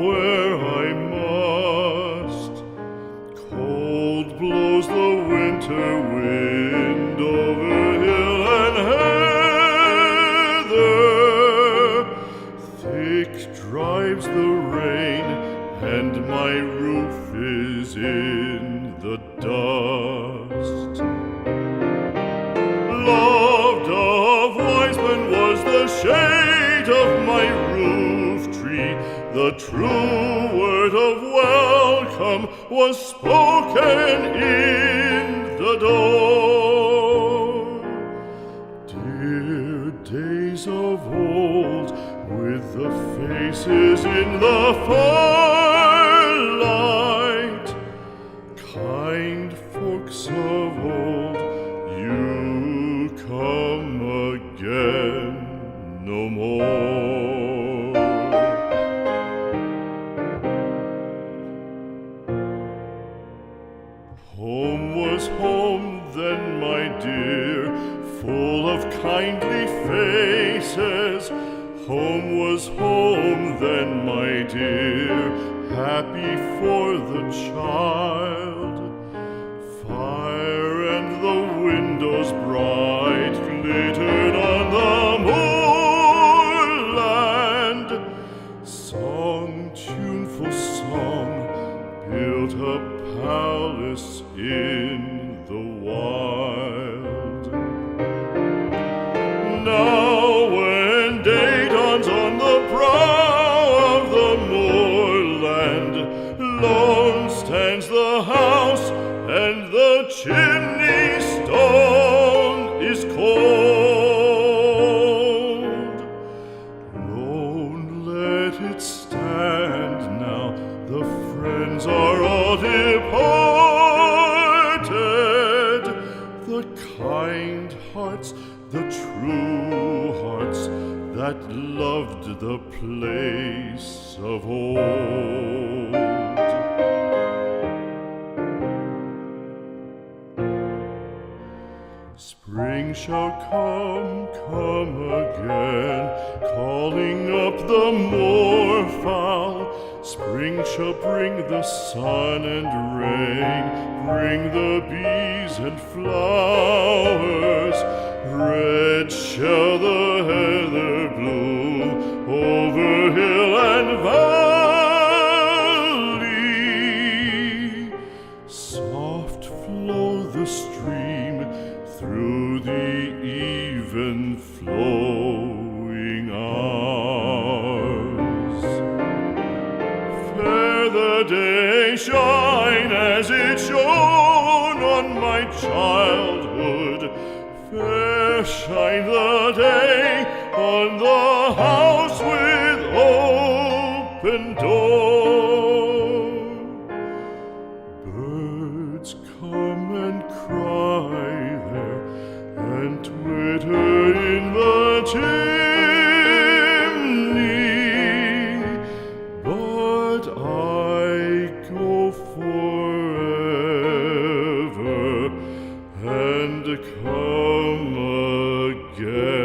where I must. Cold blows the winter wind over hill and heather. Thick drives the rain, and my roof is in the dust. Loved of wise men was the shade of my roof tree. The true word of welcome was spoken in the door. Dear days of old, with the faces in the firelight, kind folks of old, you come again no more. Home was home then, my dear, full of kindly faces. Home was home then, my dear, happy for the child. Fire and the windows bright glittered on the moorland. Song, tuneful song, built a palace in the wild. Now when day dawns on the brow of the moorland, lone stands the house, and the chimney stone is cold. Lone let it stand now, the friends are all departed. The kind hearts, the true hearts, that loved the place of old. Spring shall come again, calling up the moorfowl. Spring shall bring the sun and rain, bring the bees and flowers. Red shall the heather bloom over hill and valley. Soft flow the stream through the even flowing hours. Fair the day shine as it shone on my childhood. Fair shine the day on the house with open door. Birds come and cry there, and twitter in the chimney, but I go forever and come again.